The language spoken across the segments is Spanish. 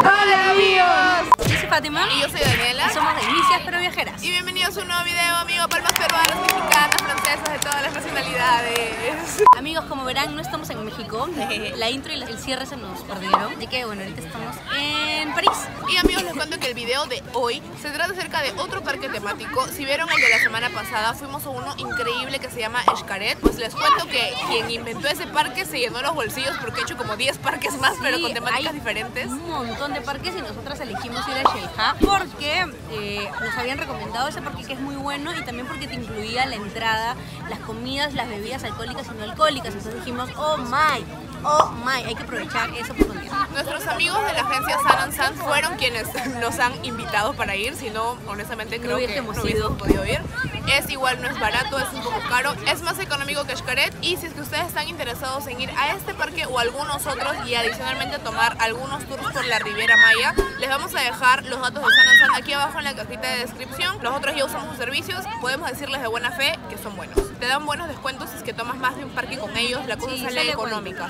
Hola amigos, yo soy Fátima y yo soy Daniela. Y somos Delicias pero Viajeras. Y bienvenidos a un nuevo video, amigos, palmas peruanas, mexicanas, francesas, de todas las nacionalidades. Amigos, como verán, no estamos en México. La intro y el cierre se nos perdieron. Así que bueno, ahorita estamos en París. Y amigos, les cuento que el video de hoy se trata acerca de otro parque temático. Si vieron el de la semana pasada, fuimos a uno increíble que se llama Xcaret. Pues les cuento que quien inventó ese parque se llenó los bolsillos porque ha hecho como 10 parques más, sí, pero con temáticas diferentes. Un montón de parques y nosotras elegimos ir a Xel-Há porque nos habían recomendado ese parque, que es muy bueno, y también porque te incluía la entrada, las comidas, las bebidas alcohólicas y no alcohólicas. Entonces dijimos, oh my, hay que aprovechar esa oportunidad. Nuestros amigos de la agencia San & San fueron quienes nos han invitado para ir, si no, honestamente creo que no hubiésemos podido ir. Es igual, no es barato, es un poco caro, es más económico que Xcaret. Y si es que ustedes están interesados en ir a este parque o algunos otros y adicionalmente tomar algunos tours por la Riviera Maya, les vamos a dejar los datos de San & San aquí abajo en la cajita de descripción. Nosotros ya usamos sus servicios, podemos decirles de buena fe que son buenos. Te dan buenos descuentos si es que tomas más de un parque con ellos, la cosa sale económica,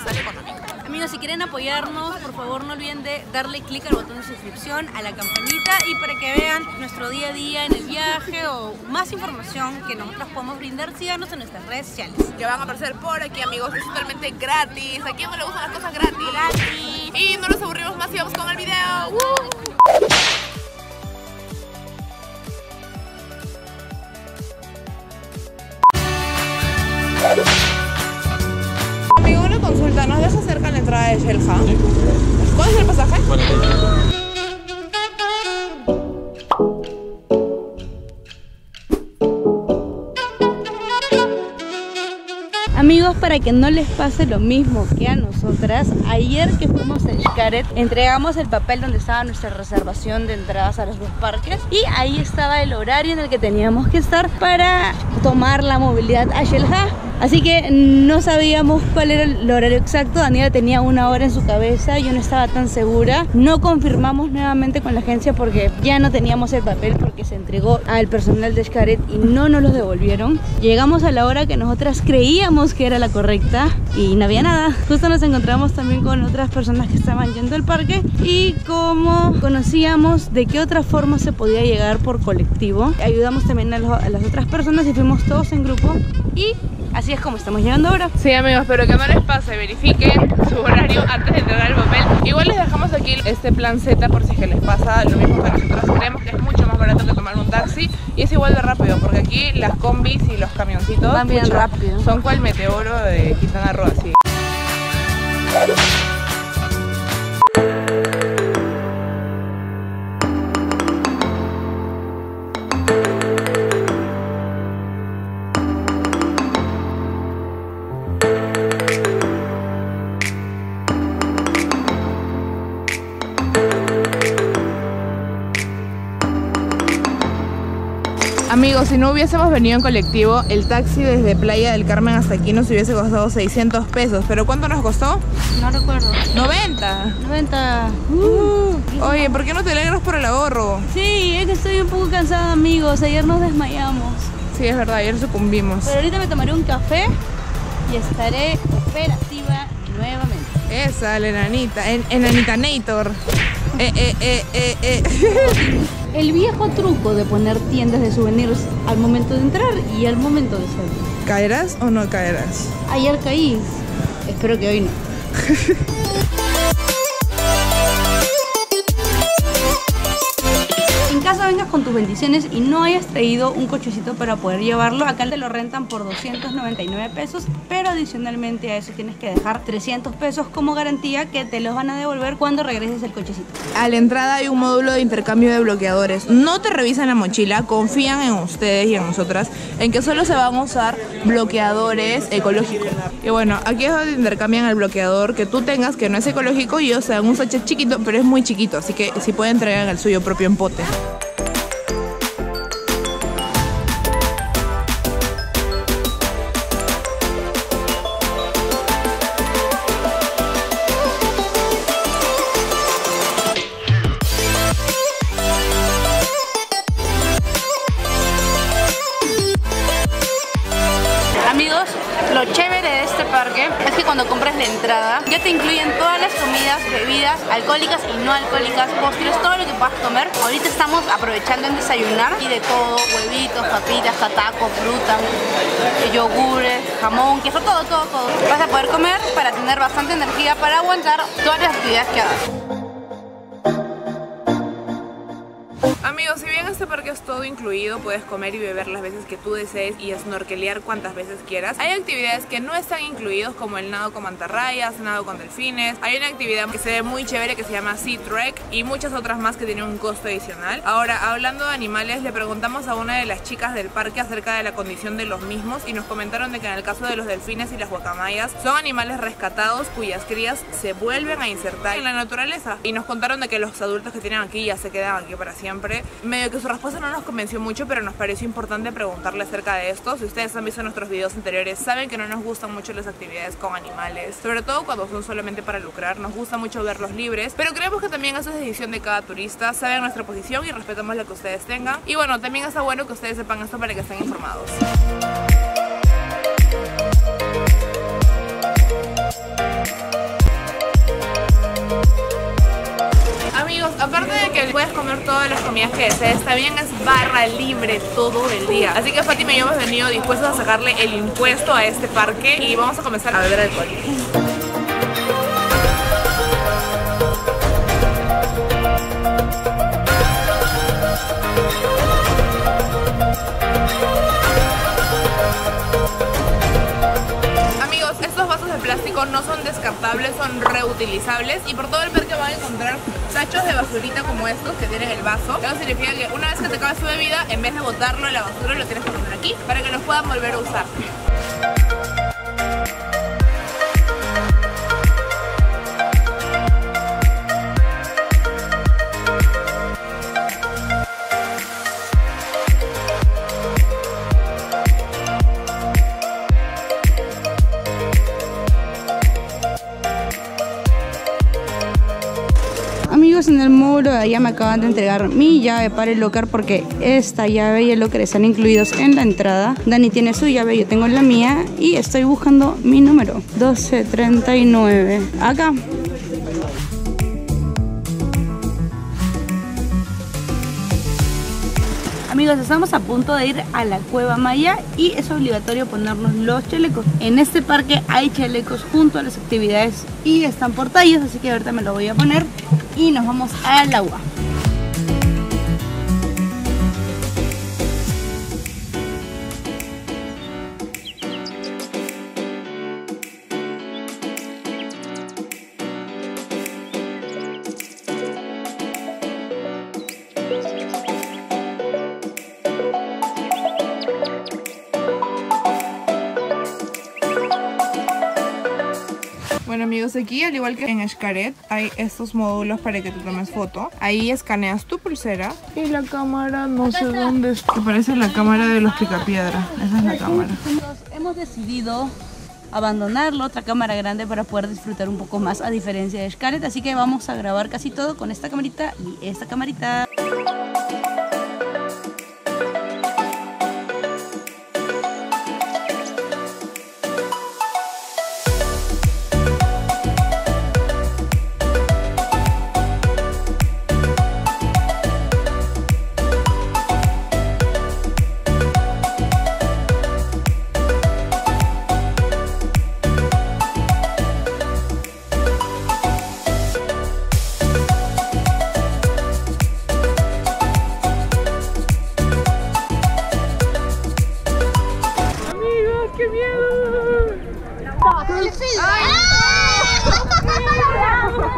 Amigos, si quieren apoyarnos, por favor no olviden de darle clic al botón de suscripción, a la campanita, y para que vean nuestro día a día en el viaje o más información que nosotros podemos brindar, síganos en nuestras redes sociales. Que van a aparecer por aquí, amigos, es totalmente gratis. ¿A quién no le gustan las cosas gratis? Y no los aburrimos más y vamos con el video. Amigo, una consulta, ¿nos deja cerca la entrada de Xel-Há? Sí. ¿Cuál es el pasaje? Amigos, para que no les pase lo mismo que a nosotras, ayer que fuimos a Xcaret, entregamos el papel donde estaba nuestra reservación de entradas a los dos parques, y ahí estaba el horario en el que teníamos que estar para tomar la movilidad a Xel-Há. Así que no sabíamos cuál era el horario exacto. Daniela tenía una hora en su cabeza, yo no estaba tan segura. No confirmamos nuevamente con la agencia porque ya no teníamos el papel, porque se entregó al personal de Xcaret y no nos los devolvieron. Llegamos a la hora que nosotras creíamos que era la correcta y no había nada. Justo nos encontramos también con otras personas que estaban yendo al parque, y como conocíamos de qué otra forma se podía llegar por colectivo, ayudamos también a las otras personas y fuimos todos en grupo, y así es como estamos llegando ahora. Sí, amigos, pero que no les pase, verifiquen su horario antes de entregar el papel. Igual les dejamos aquí este plan Z por si es que les pasa lo mismo que nosotros. Creemos que es mucho más barato que tomar un taxi y es igual de rápido, porque aquí las combis y los camioncitos van bien rápido. Son cual Meteoro de Quintana Roo, así. Amigos, si no hubiésemos venido en colectivo, el taxi desde Playa del Carmen hasta aquí nos hubiese costado 600 pesos. ¿Pero cuánto nos costó? No recuerdo. 90. 90. Oye, ¿por qué no te alegras por el ahorro? Sí, es que estoy un poco cansada, amigos. Ayer nos desmayamos. Sí, es verdad, ayer sucumbimos. Pero ahorita me tomaré un café y estaré operativa nuevamente. Esa, la enanita, enanitanator. El viejo truco de poner tiendas de souvenirs al momento de entrar y al momento de salir. ¿Caerás o no caerás? Ayer caí. Espero que hoy no. En caso vengas con tus bendiciones y no hayas traído un cochecito para poder llevarlo, acá te lo rentan por 299 pesos, pero adicionalmente a eso tienes que dejar 300 pesos como garantía, que te los van a devolver cuando regreses el cochecito. A la entrada hay un módulo de intercambio de bloqueadores. No te revisan la mochila, confían en ustedes y en nosotras en que solo se van a usar bloqueadores ecológicos. Y bueno, aquí es donde intercambian el bloqueador que tú tengas, que no es ecológico, y ellos se dan un sachet chiquito, pero es muy chiquito, así que si pueden traigan el suyo propio en pote. Amigos, lo chévere de este parque es que cuando compras la entrada ya te incluyen todas las comidas, bebidas alcohólicas y no alcohólicas, postres, todo lo que puedas comer. Ahorita estamos aprovechando en desayunar y de todo, huevitos, papitas, tacos, fruta, yogures, jamón, queso, todo. Vas a poder comer para tener bastante energía para aguantar todas las actividades que hagas. Amigos, si bien este parque es todo incluido, puedes comer y beber las veces que tú desees y snorkelear cuantas veces quieras. Hay actividades que no están incluidos, como el nado con mantarrayas, nado con delfines. Hay una actividad que se ve muy chévere que se llama Sea Trek y muchas otras más que tienen un costo adicional. Ahora, hablando de animales, le preguntamos a una de las chicas del parque acerca de la condición de los mismos y nos comentaron de que en el caso de los delfines y las guacamayas son animales rescatados cuyas crías se vuelven a insertar en la naturaleza, y nos contaron de que los adultos que tienen aquí ya se quedan aquí para siempre. Medio que su respuesta no nos convenció mucho, pero nos pareció importante preguntarle acerca de esto. Si ustedes han visto nuestros videos anteriores, saben que no nos gustan mucho las actividades con animales, sobre todo cuando son solamente para lucrar. Nos gusta mucho verlos libres, pero creemos que también eso es decisión de cada turista. Saben nuestra posición y respetamos la que ustedes tengan. Y bueno, también está bueno que ustedes sepan esto para que estén informados. Amigos, aparte de que puedes comer todas las comidas que desees, también es barra libre todo el día. Así que Fátima y yo hemos venido dispuestos a sacarle el impuesto a este parque y vamos a comenzar a beber alcohol. Plástico no son descartables, son reutilizables, y por todo el parque van a encontrar tachos de basurita como estos que tienen el vaso. Eso significa que una vez que te acabas tu bebida, en vez de botarlo en la basura, lo tienes que poner aquí para que los puedan volver a usar. Amigos, en el módulo de allá me acaban de entregar mi llave para el locker, porque esta llave y el locker están incluidos en la entrada. Dani tiene su llave, yo tengo la mía y estoy buscando mi número 1239. Acá. Amigos, estamos a punto de ir a la Cueva Maya y es obligatorio ponernos los chalecos. En este parque hay chalecos junto a las actividades y están por tallas, así que ahorita me lo voy a poner y nos vamos al agua. Bueno amigos, aquí al igual que en Xcaret hay estos módulos para que te tomes foto. Ahí escaneas tu pulsera y la cámara no sé dónde está. Que parece la cámara de los Picapiedra. Esa es la cámara. Hemos decidido abandonar la otra cámara grande para poder disfrutar un poco más, a diferencia de Xcaret, así que vamos a grabar casi todo con esta camarita y esta camarita.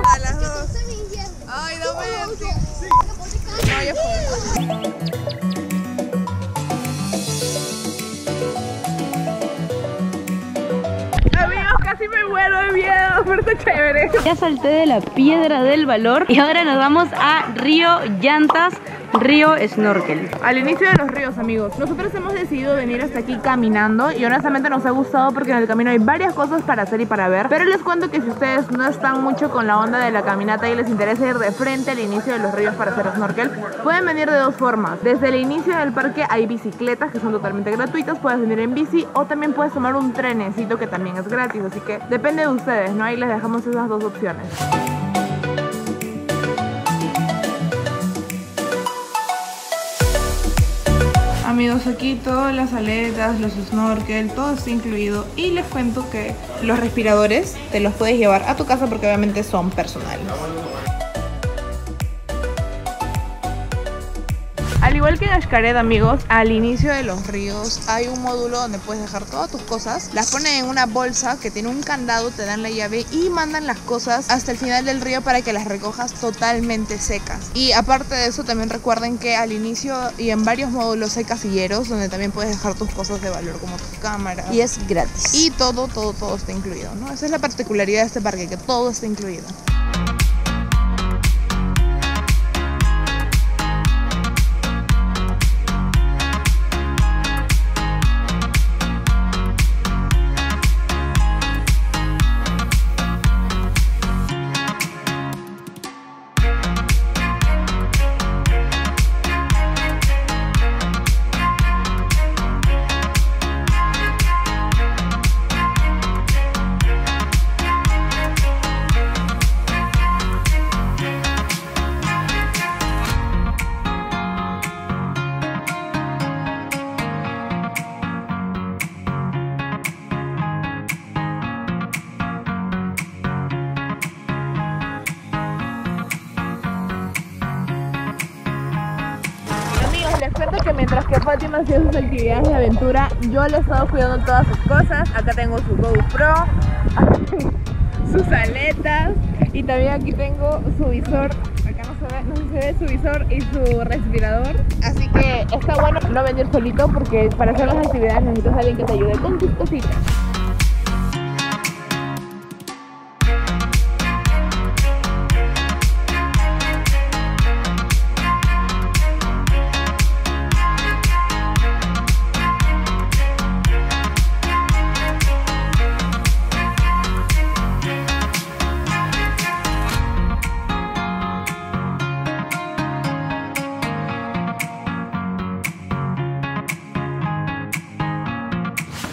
A las dos. Ay, no me. No, ya fue. Amigos, casi me muero de miedo, pero está chévere. Ya salté de la Piedra del Valor y ahora nos vamos a Río Llantas, Río Snorkel. Al inicio de los ríos, amigos. Nosotros hemos decidido venir hasta aquí caminando y honestamente nos ha gustado porque en el camino hay varias cosas para hacer y para ver. Pero les cuento que si ustedes no están mucho con la onda de la caminata y les interesa ir de frente al inicio de los ríos para hacer snorkel, pueden venir de dos formas. Desde el inicio del parque hay bicicletas que son totalmente gratuitas, puedes venir en bici o también puedes tomar un trenecito que también es gratis. Así que depende de ustedes, ¿no? Ahí les dejamos esas dos opciones. Amigos, aquí todas las aletas, los snorkel, todo está incluido. Y les cuento que los respiradores te los puedes llevar a tu casa porque obviamente son personales. Al igual que en Xcaret, amigos, al inicio de los ríos hay un módulo donde puedes dejar todas tus cosas. Las ponen en una bolsa que tiene un candado, te dan la llave y mandan las cosas hasta el final del río para que las recojas totalmente secas. Y aparte de eso, también recuerden que al inicio y en varios módulos hay casilleros donde también puedes dejar tus cosas de valor como tus cámaras. Y es gratis. Y todo está incluido, ¿no? Esa es la particularidad de este parque, que todo está incluido. Les cuento que mientras que Fátima hacía sus actividades de aventura, yo le he estado cuidando todas sus cosas. Acá tengo su GoPro, sus aletas y también aquí tengo su visor. Acá no se ve su visor y su respirador. Así que está bueno no venir solito porque para hacer las actividades necesitas a alguien que te ayude con tus cositas.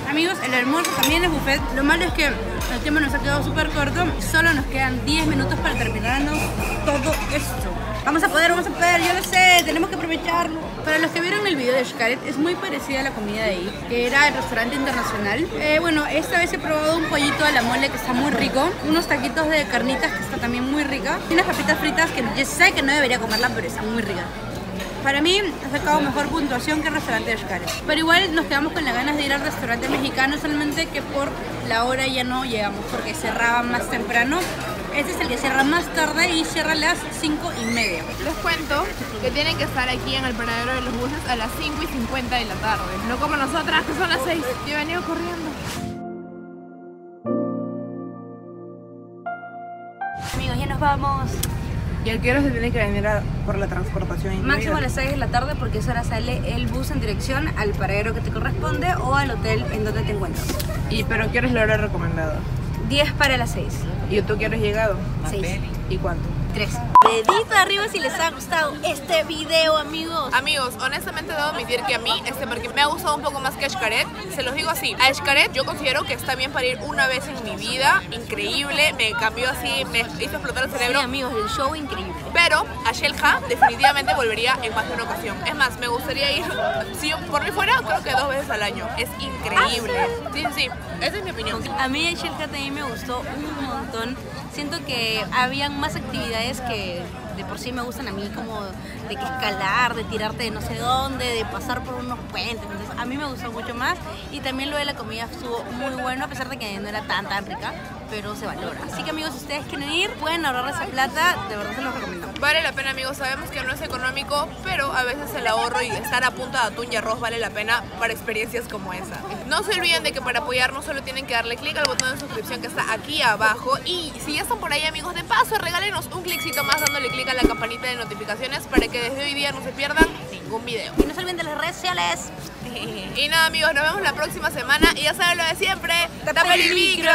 Amigos, el almuerzo también es buffet. Lo malo es que el tiempo nos ha quedado súper corto y solo nos quedan 10 minutos para terminarnos todo esto. Vamos a poder, yo lo sé, tenemos que aprovecharlo. Para los que vieron el video de Xcaret, es muy parecida a la comida de ahí, que era el restaurante internacional. Bueno, esta vez he probado un pollito a la mole que está muy rico, unos taquitos de carnitas que está también muy rica, y unas papitas fritas que yo sé que no debería comerla, pero está muy rica. Para mí ha sacado mejor puntuación que el restaurante de Xcaret. Pero igual nos quedamos con las ganas de ir al restaurante mexicano, solamente que por la hora ya no llegamos porque cerraba más temprano. Este es el que cierra más tarde y cierra a las 5:30. Les cuento que tienen que estar aquí en el paradero de los buses a las 5:50 de la tarde. No como nosotras que son las 6. Yo he venido corriendo. Amigos, ya nos vamos. ¿Y a qué hora se tiene que venir por la transportación incluida? Máximo a las 6 de la tarde porque esa hora sale el bus en dirección al paradero que te corresponde o al hotel en donde te encuentras. ¿Pero qué hora es la hora recomendada? 10 para las 6. ¿Y tú qué hora has llegado? 6. ¿Y cuánto? 3. Dedito arriba si les ha gustado este video, amigos. Amigos, honestamente debo admitir que a mí este parque me ha gustado un poco más que a Xcaret. Se los digo así, a Xcaret yo considero que está bien para ir una vez en mi vida. Increíble, me cambió así, me hizo explotar el cerebro. Sí, amigos, el show increíble. Pero a Xel-Ha definitivamente volvería en más de una ocasión. Es más, me gustaría ir, si por mí fuera, creo que 2 veces al año. Es increíble. Sí, esa es mi opinión. A mí el Xel-Ha también me gustó un montón. Siento que habían más actividades que de por sí me gustan a mí, como de que escalar, de tirarte de no sé dónde, de pasar por unos puentes. Entonces a mí me gustó mucho más y también lo de la comida estuvo muy bueno, a pesar de que no era tan rica, pero se valora. Así que amigos, si ustedes quieren ir, pueden ahorrar esa plata, de verdad se los recomiendo. Vale la pena, amigos, sabemos que no es económico, pero a veces el ahorro y estar a punta de atún y arroz vale la pena para experiencias como esa. No se olviden de que para apoyarnos solo tienen que darle clic al botón de suscripción que está aquí abajo, y si ya están por ahí, amigos, de paso regálenos un cliccito más dándole clic a la campanita de notificaciones para que desde hoy día no se pierdan ningún video. Y no se olviden de las redes sociales. Y nada, amigos, nos vemos la próxima semana y ya saben lo de siempre, ¡tapen el micro!